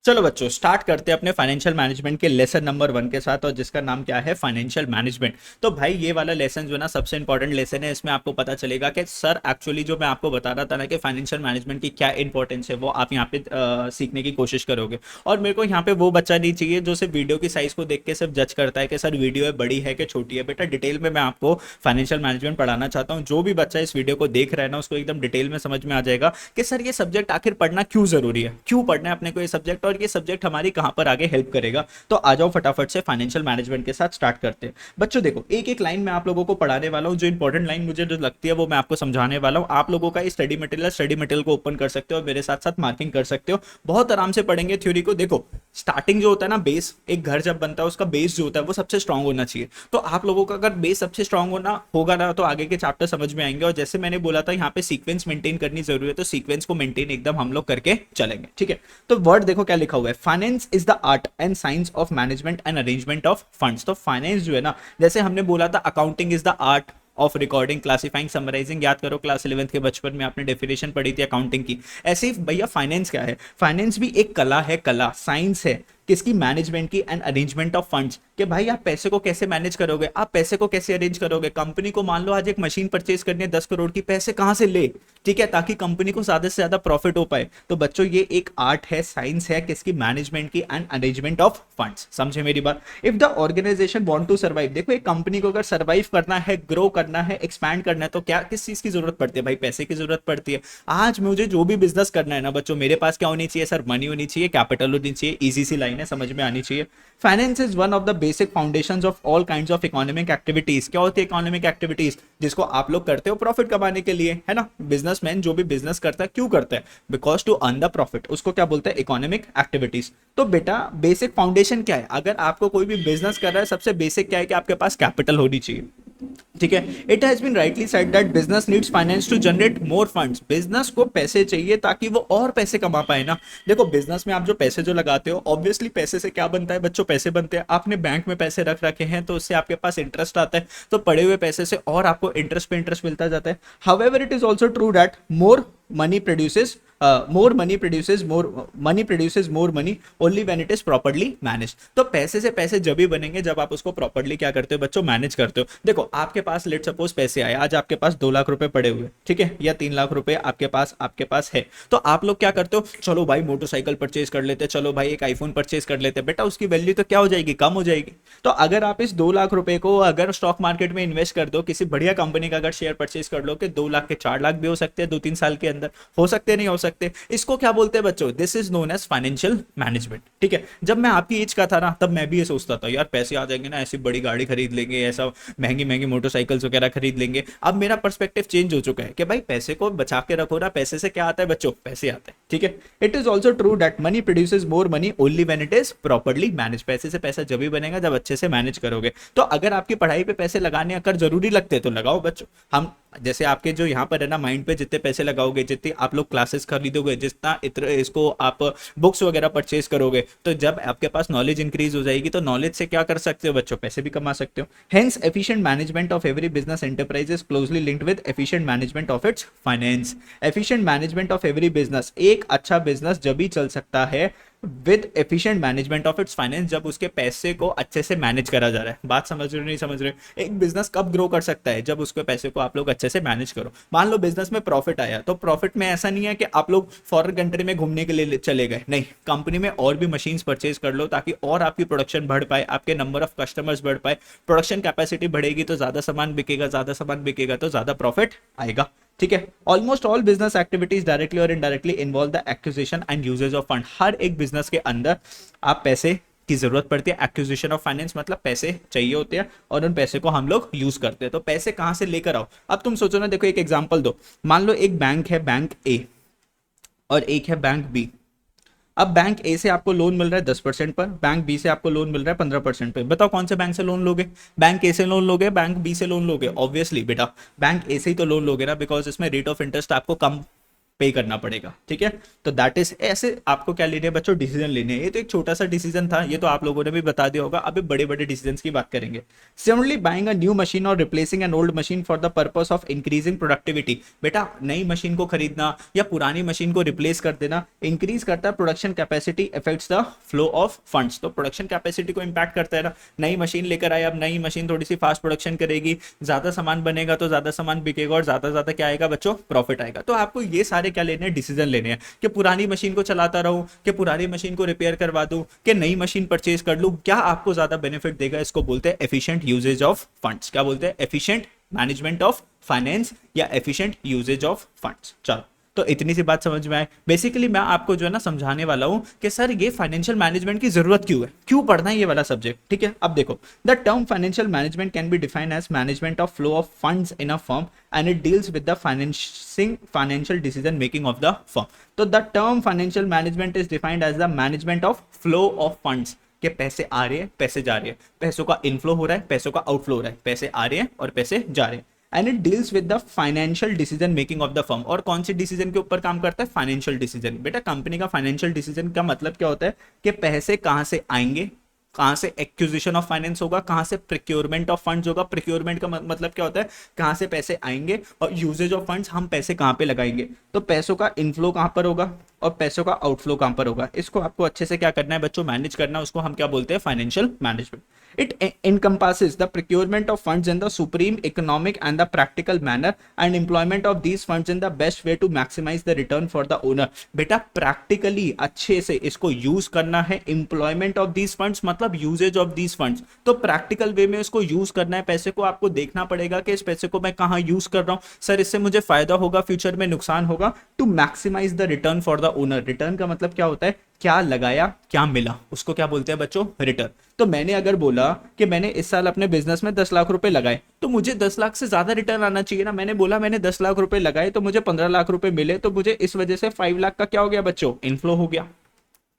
चलो बच्चों स्टार्ट करते हैं अपने फाइनेंशियल मैनेजमेंट के लेसन नंबर 1 के साथ, और जिसका नाम क्या है, फाइनेंशियल मैनेजमेंट। तो भाई ये वाला लेसन जो है ना सबसे इंपॉर्टेंट लेसन है। इसमें आपको पता चलेगा कि सर एक्चुअली जो मैं आपको बता रहा था ना कि फाइनेंशियल मैनेजमेंट की क्या इंपॉर्टेंस है, वो आप यहाँ पे सीखने की कोशिश करोगे। और मेरे को यहाँ पे वो बच्चा नहीं चाहिए जो सिर्फ वीडियो की साइज को देख के सिर्फ जज करता है कि सर वीडियो है बड़ी है कि छोटी है। बेटा डिटेल में मैं आपको फाइनेंशियल मैनेजमेंट पढ़ाना चाहता हूँ। जो भी बच्चा इस वीडियो को देख रहा है ना उसको एकदम डिटेल में समझ में आ जाएगा कि सर ये सब्जेक्ट आखिर पढ़ना क्यों जरूरी है, क्यों पढ़ना है अपने को ये सब्जेक्ट, और ये सब्जेक्ट हमारी कहां पर आगे हेल्प करेगा। तो आ जाओ फटाफट से फाइनेंशियल मैनेजमेंट के साथ स्टार्ट करते हैं। बच्चों देखो एक एक लाइन मैं आप लोगों को पढ़ाने वाला हूं, जो इंपॉर्टेंट लाइन मुझे जो लगती है वो मैं आपको समझाने वाला हूं। आप लोगों का स्टडी मटेरियल को ओपन कर सकते हो और मेरे साथ साथ मार्किंग कर सकते हो। बहुत आराम से पढ़ेंगे थ्योरी को। देखो स्टार्टिंग जो होता है ना, बेस, एक घर जब बनता है उसका बेस जो होता है वो सबसे स्ट्रांग होना चाहिए। तो आप लोगों का अगर बेस सबसे स्ट्रांग होगा ना तो आगे के चैप्टर समझ में आएंगे। और जैसे मैंने बोला था यहाँ पे सीक्वेंस मेंटेन करनी जरूरी है, तो सीक्वेंस को मेंटेन एकदम हम लोग करके चलेंगे, ठीक है। तो वर्ड देखो क्या लिखा हुआ है, finance is the art and science of management and arrangement of funds. तो फाइनेंस जो है ना, जैसे हमने बोला था accounting is the art of recording, classifying, summarising, याद करो क्लास 11th के बचपन में आपने डेफिनेशन पढ़ी थी अकाउंटिंग की। ऐसे ही भैया फाइनेंस क्या है, फाइनेंस भी एक कला है, कला साइंस है किसकी, मैनेजमेंट की एंड अरेंजमेंट ऑफ फंड्स। कि भाई आप पैसे को कैसे मैनेज करोगे, आप पैसे को कैसे अरेंज करोगे। कंपनी को मान लो आज एक मशीन परचेज करनी है 10 करोड़ की, पैसे कहां से ले, ठीक है, ताकि कंपनी को ज्यादा से ज्यादा प्रॉफिट हो पाए। तो बच्चों ये एक आर्ट है, साइंस है किसकी, मैनेजमेंट की एंड अरेंजमेंट ऑफ फंड्स। समझे मेरी बात। If the organisation want to survive, देखो एक कंपनी को अगर सर्वाइव करना है, ग्रो करना है, एक्सपैंड करना है, तो क्या किस चीज की जरूरत पड़ती है भाई, पैसे की जरूरत पड़ती है। आज मुझे जो भी बिजनेस करना है ना बच्चों, मेरे पास क्या होनी चाहिए सर, मनी होनी चाहिए, कैपिटल होनी चाहिए। इजी सी लाइन है, समझ में आनी चाहिए। Finance is one of the basic foundations of all kinds of economic activities. क्या होती है इकोनॉमिक एक्टिविटीज, जिसको आप लोग करते हो प्रॉफिट कमाने के लिए, है ना। बिजनेसमैन जो भी बिजनेस करता है क्यों करता है, because to earn the profit, उसको क्या बोलते हैं, इकोनॉमिक एक्टिविटीज। तो बेटा बेसिक फाउंडेशन क्या है, अगर आपको कोई भी बिजनेस कर रहा है सबसे बेसिक क्या है कि आपके पास कैपिटल होनी चाहिए, ठीक है। It has been rightly said that business needs finance to generate more funds. Business को पैसे चाहिए ताकि वो और पैसे कमा पाए ना। देखो बिजनेस में आप जो पैसे जो लगाते हो, ऑब्वियसली पैसे से क्या बनता है बच्चों, पैसे बनते हैं। आपने बैंक में पैसे रख रखे हैं तो उससे आपके पास इंटरेस्ट आता है, तो पड़े हुए पैसे से और आपको इंटरेस्ट पे इंटरेस्ट मिलता जाता है। However it is also true that money produces more money only when it is properly manage. तो पैसे से पैसे जब भी बनेंगे जब आप उसको प्रॉपर्ली क्या करते हो बच्चों, मैनेज करते हो। देखो आपके पास लेट सपोज पैसे आए, आज आपके पास 2 लाख रुपए पड़े हुए, ठीक है, या 3 लाख रुपए आपके पास है। तो आप लोग क्या करते हो, चलो भाई मोटरसाइकिल परचेज कर लेते, चलो भाई एक आईफोन परचेज कर लेते। बेटा उसकी वैल्यू तो क्या हो जाएगी, कम हो जाएगी। तो अगर आप इस 2 लाख रुपए को अगर स्टॉक मार्केट में इन्वेस्ट कर दो, किसी बढ़िया कंपनी का अगर शेयर परचेज कर लो, कि 2 लाख के 4 लाख भी हो सकते हैं 2-3 साल के अंदर, हो सकते नहीं हो सकते। इसको क्या बोलते हैं बच्चों, this is known as financial management, ठीक है। जब मैं आपकी एज का था ना तब मैं भी ये सोचता था यार पैसे आ जाएंगे ना, ऐसी बड़ी गाड़ी खरीद लेंगे, ऐसा महंगी महंगी मोटरसाइकिल्स वगैरह खरीद लेंगे। अब मेरा पर्सपेक्टिव चेंज हो चुका है कि भाई पैसे को बचा के रखो ना, पैसे से क्या आता है बच्चों, पैसे आते हैं, ठीक है। It is also true that money produces more money only when it is properly manage. पैसे से पैसा जब भी बनेगा जब अच्छे से मैनेज करोगे। तो अगर आपकी पढ़ाई पे पैसे लगाने अगर जरूरी लगते हैं तो लगाओ बच्चों। हम जैसे आपके जो यहाँ पर है ना माइंड पे जितने पैसे लगाओगे, जितनी आप लोग क्लासेस खरीदोगे, जितना इतना इसको आप बुक्स वगैरह परचेज करोगे, तो जब आपके पास नॉलेज इंक्रीज हो जाएगी तो नॉलेज से क्या कर सकते हो बच्चों, पैसे भी कमा सकते हो। Hence efficient management of every business enterprise is closely linked with efficient management of its finance. Efficient management of every business, एक अच्छा बिजनेस जब भी चल सकता है with efficient management of its finance, जब उसके पैसे को अच्छे से मैनेज करा जा रहा है। बात समझ रहे हो नहीं समझ रहे हो। एक बिजनेस कब ग्रो कर सकता है, जब उसके पैसे को आप लोग अच्छे से मैनेज करो। मान लो बिजनेस में प्रॉफिट आया, तो प्रॉफिट में ऐसा नहीं है कि आप लोग फॉरेन कंट्री में घूमने के लिए चले गए, नहीं, कंपनी में और भी मशीन्स परचेज कर लो ताकि और आपकी प्रोडक्शन बढ़ पाए, आपके नंबर ऑफ कस्टमर्स बढ़ पाए। प्रोडक्शन कैपेसिटी बढ़ेगी तो ज्यादा सामान बिकेगा, ज्यादा सामान बिकेगा तो ज्यादा प्रॉफिट आएगा, ठीक है। Almost all business activities directly और indirectly involve the acquisition and usages of fund. हर एक बिजनेस के अंदर आप पैसे की जरूरत पड़ती है। एक्विजिशन ऑफ फाइनेंस मतलब पैसे चाहिए होते हैं और उन पैसे को हम लोग यूज करते हैं। तो पैसे कहां से लेकर आओ, अब तुम सोचो ना, देखो एक एग्जांपल दो। मान लो एक बैंक है, बैंक ए, और एक है बैंक बी। अब बैंक ए से आपको लोन मिल रहा है 10% पर, बैंक बी से आपको लोन मिल रहा है 15% पे। बताओ कौन से बैंक से लोन लोगे, बैंक ए से लोन लोगे, बैंक बी से लोन लोगे। ऑब्वियसली बेटा बैंक ए से ही तो लोन लोगे ना, बिकॉज इसमें रेट ऑफ इंटरेस्ट आपको कम पे करना पड़ेगा, ठीक है। तो दैट इज, ऐसे आपको क्या लेने हैं बच्चों, डिसीजन लेने हैं। ये तो एक छोटा सा डिसीजन था, ये तो आप लोगों ने भी बता दिया होगा। अभी बड़े बड़े डिसीजन की बात करेंगे। Similarly buying a new machine और replacing an old machine for the purpose of increasing productivity. बेटा नई मशीन को खरीदना या पुरानी मशीन को रिप्लेस कर देना इंक्रीज करता है production capacity, effects the flow of funds. तो प्रोडक्शन कैपेसिटी को इंपैक्ट करता है ना। नई मशीन लेकर आए, अब नई मशीन थोड़ी सी फास्ट प्रोडक्शन करेगी, ज्यादा सामान बनेगा तो ज्यादा सामान बिकेगा और ज्यादा ज्यादा क्या आएगा बच्चों, प्रॉफिट आएगा। तो आपको ये सारे क्या लेने हैं, डिसीजन लेने हैं कि पुरानी मशीन को चलाता रहूं, कि पुरानी मशीन को रिपेयर करवा दूं, कि नई मशीन परचेज कर लूं, क्या आपको ज्यादा बेनिफिट देगा। इसको बोलते हैं एफिशिएंट यूजेज ऑफ फंड्स। क्या बोलते हैं, एफिशिएंट मैनेजमेंट ऑफ फाइनेंस या एफिशिएंट यूजेज ऑफ फंड्स। चलो, तो इतनी सी बात समझ में आए। बेसिकली मैं आपको जो है ना समझाने वाला हूं कि सर ये फाइनेंशियल मैनेजमेंट की जरूरत क्यों है, क्यों पढ़ना है ये वाला सब्जेक्ट, ठीक है। अब देखो, the term financial management can be defined as management of flow of funds in a firm and it deals with the financial decision making of the firm. तो the term financial management is defined as the management of flow of funds, के पैसे आ रहे हैं, पैसे जा रहे हैं, पैसों का इनफ्लो हो रहा है, पैसों का आउटफ्लो हो रहा है, पैसे आ रहे हैं और पैसे जा रहे हैं। And it deals with the financial decision making of the firm. और कौन सी डिसीजन के ऊपर काम करता है, फाइनेंशियल डिसीजन। बेटा कंपनी का फाइनेंशियल डिसीजन का मतलब क्या होता है कि पैसे कहां से आएंगे, कहां से एक्विजिशन ऑफ फाइनेंस होगा, कहां से प्रोक्योरमेंट ऑफ फंड्स होगा। प्रोक्योरमेंट का मतलब क्या होता है, कहां से पैसे आएंगे, और यूजेज ऑफ फंड्स, हम पैसे कहां पे लगाएंगे। तो पैसों का इनफ्लो कहां पर होगा और पैसों का आउटफ्लो कहां पर होगा। इसको आपको अच्छे से क्या करना है बच्चों, मैनेज करना है। उसको हम क्या बोलते हैं, financial management. It encompasses the procurement of funds in the supreme economic and the practical manner and employment of these funds in the best way to maximize the return for the owner। बेटा practically अच्छे से इसको use करना है। employment of these funds मतलब usage of these funds। तो practical way में इसको यूज करना है। पैसे को आपको देखना पड़ेगा कि इस पैसे को मैं कहाँ यूज कर रहा हूँ, सर इससे मुझे फायदा होगा, फ्यूचर में नुकसान होगा। To maximise the return for the owner. Return का मतलब क्या होता है, क्या लगाया क्या मिला, उसको क्या बोलते हैं बच्चों, रिटर्न। तो मैंने अगर बोला कि मैंने इस साल अपने बिजनेस में 10 लाख रुपए लगाए, तो मुझे 10 लाख से ज्यादा रिटर्न आना चाहिए ना। मैंने बोला मैंने 10 लाख रुपए लगाए तो मुझे 15 लाख रुपए मिले, तो मुझे इस वजह से 5 लाख का क्या हो गया बच्चों, इनफ्लो हो गया।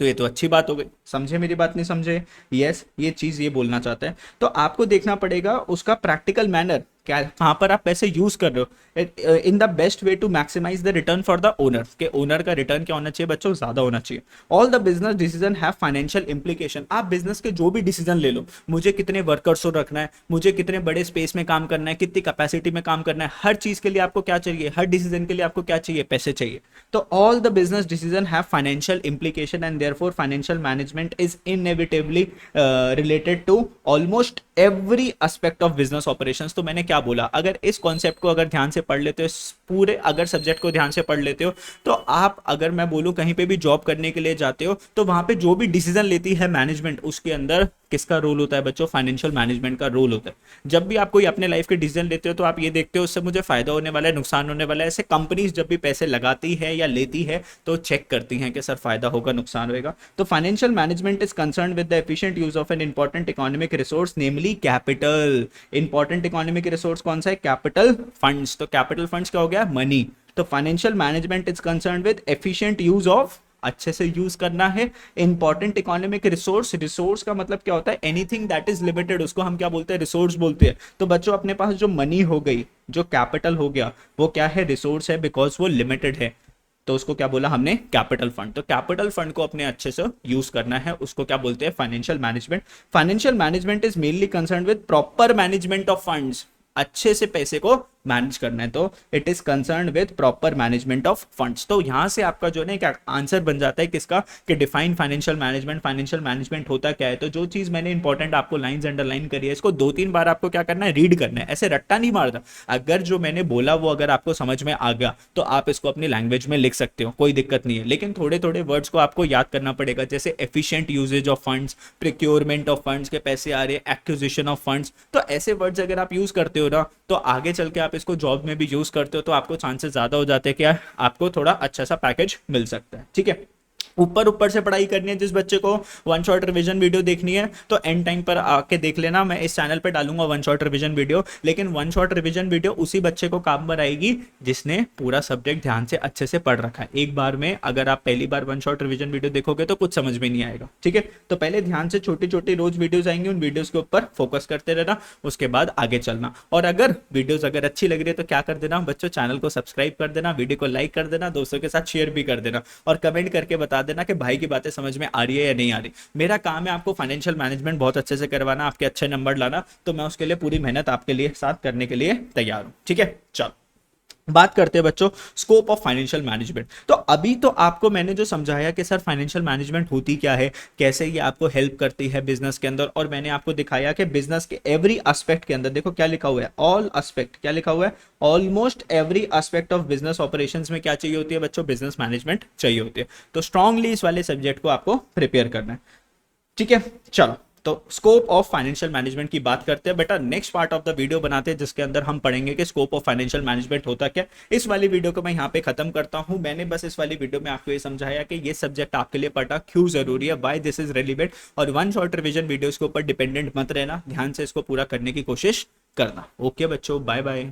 तो ये तो अच्छी बात हो गई। समझे मेरी बात, नहीं समझे, यस ये चीज ये बोलना चाहते हैं। तो आपको देखना पड़ेगा उसका प्रैक्टिकल मैनर, क्या कहां पर आप पैसे यूज कर रहे हो, in the best way to maximise the return for the owner. के ओनर का रिटर्न क्या होना चाहिए बच्चों, ज्यादा होना चाहिए। All the business decision have financial implication. आप बिजनेस के जो भी डिसीजन ले लो, मुझे कितने वर्कर्स को रखना है, मुझे कितने बड़े स्पेस में काम करना है, कितनी कैपेसिटी में काम करना है, हर चीज के लिए आपको क्या चाहिए, हर डिसीजन के लिए आपको क्या चाहिए, पैसे चाहिए। तो all the business decision have financial implication and therefore financial management is inevitably related to almost every aspect of business operations. तो मैंने क्या बोला, अगर इस कॉन्सेप्ट को अगर ध्यान से पढ़ लेते हो, इस पूरे अगर सब्जेक्ट को ध्यान से पढ़ लेते हो, तो आप अगर मैं बोलूं कहीं पे भी जॉब करने के लिए जाते हो, तो वहां पे जो भी डिसीजन लेती है मैनेजमेंट, उसके अंदर किसका रोल होता है बच्चों, फाइनेंशियल मैनेजमेंट का रोल होता है। जब भी आप कोई अपने लाइफ के डिसीजन लेते हो, तो आप ये देखते हो उससे मुझे फायदा होने वाला है, नुकसान होने वाला है। ऐसे कंपनीज जब भी पैसे लगाती है या लेती है, तो चेक करती हैं कि सर फायदा होगा नुकसान होगा। तो financial management is concern with the efficient use of an important economic resource namely capital. Important economic resource कौन सा है, कैपिटल फंड्स। तो कैपिटल फंड्स क्या हो गया, मनी। तो financial management is concern with efficient use of, अच्छे से यूज करना है, इंपॉर्टेंट इकोनॉमिक रिसोर्स। रिसोर्स का मतलब क्या होता है, एनीथिंग दैट इज लिमिटेड, उसको हम क्या बोलते हैं, रिसोर्स बोलते हैं। तो बच्चों अपने पास जो मनी हो गई, जो कैपिटल हो गया, वो क्या है, रिसोर्स है, बिकॉज वो लिमिटेड है। तो उसको क्या बोला हमने, कैपिटल फंड। तो कैपिटल फंड को अपने अच्छे से यूज करना है, उसको क्या बोलते हैं, financial management. Financial management is mainly concern with proper management of funds. अच्छे से पैसे को मैनेज करना है, तो it is concern with proper management of funds. तो यहां से आपका जो है क्या आंसर बन जाता है किसका, कि define financial management. Financial management होता क्या है। तो जो चीज मैंने इंपॉर्टेंट आपको लाइंस अंडरलाइन करी है, इसको 2-3 बार आपको क्या करना है, रीड करना है, ऐसे रट्टा नहीं मारना। अगर जो मैंने बोला वो अगर आपको समझ में आ गया, तो आप इसको अपनी लैंग्वेज में लिख सकते हो, कोई दिक्कत नहीं है। लेकिन थोड़े थोड़े वर्ड्स को आपको याद करना पड़ेगा, जैसे efficient usage of funds, procurement of funds, के पैसे आ रहे हैं, एक्विजिशन ऑफ फंड्स। तो ऐसे वर्ड्स अगर आप यूज करते हो ना, तो आगे चल के आप इसको जॉब में भी यूज करते हो, तो आपको चांसेस ज्यादा हो जाते हैं कि आपको थोड़ा अच्छा सा पैकेज मिल सकता है, ठीक है। ऊपर ऊपर से पढ़ाई करनी है, जिस बच्चे को वन शॉट रिवीजन वीडियो देखनी है तो एंड टाइम पर आके देख लेना, मैं इस चैनल पे डालूंगा वन शॉट रिवीजन वीडियो। लेकिन वन शॉट रिवीजन वीडियो उसी बच्चे को काम में आएगी जिसने पूरा सब्जेक्ट ध्यान से अच्छे से पढ़ रखा है। एक बार में अगर आप पहली बार वन शॉट रिवीजन वीडियो देखोगे तो कुछ समझ में नहीं आएगा, ठीक है। तो पहले ध्यान से छोटी छोटी रोज वीडियोज आएंगी, उन वीडियोज के ऊपर फोकस करते रहना, उसके बाद आगे चलना। और अगर वीडियोज अगर अच्छी लग रही है तो क्या कर देना बच्चों, चैनल को सब्सक्राइब कर देना, वीडियो को लाइक कर देना, दोस्तों के साथ शेयर भी कर देना, और कमेंट करके बता देना कि भाई की बातें समझ में आ रही है या नहीं आ रही। मेरा काम है आपको फाइनेंशियल मैनेजमेंट बहुत अच्छे से करवाना, आपके अच्छे नंबर लाना, तो मैं उसके लिए पूरी मेहनत आपके लिए साथ करने के लिए तैयार हूं, ठीक है। चलो बात करते हैं बच्चों स्कोप ऑफ फाइनेंशियल मैनेजमेंट। तो अभी तो आपको मैंने जो समझाया कि सर फाइनेंशियल मैनेजमेंट होती क्या है, कैसे ये आपको हेल्प करती है बिजनेस के अंदर, और मैंने आपको दिखाया कि बिजनेस के एवरी एस्पेक्ट के अंदर देखो क्या लिखा हुआ है, ऑल एस्पेक्ट, क्या लिखा हुआ है, almost every aspect of business operations में क्या चाहिए होती है बच्चों, बिजनेस मैनेजमेंट चाहिए होती है। तो स्ट्रांगली इस वाले सब्जेक्ट को आपको प्रिपेयर करना है, ठीक है। चलो तो स्कोप ऑफ फाइनेंशियल मैनेजमेंट की बात करते हैं बेटा, next part of the video बनाते हैं जिसके अंदर हम पढ़ेंगे कि स्कोप ऑफ फाइनेंशियल मैनेजमेंट होता क्या। इस वाली वीडियो को मैं यहाँ पे खत्म करता हूँ। मैंने बस इस वाली वीडियो में आपको ये समझाया कि ये सब्जेक्ट आपके लिए पढ़ना क्यों जरूरी है, व्हाई दिस इज रेलिवेंट, और वन शॉट रिवीजन वीडियोस के ऊपर डिपेंडेंट मत रहना, ध्यान से इसको पूरा करने की कोशिश करना। ओके बच्चों, बाय बाय।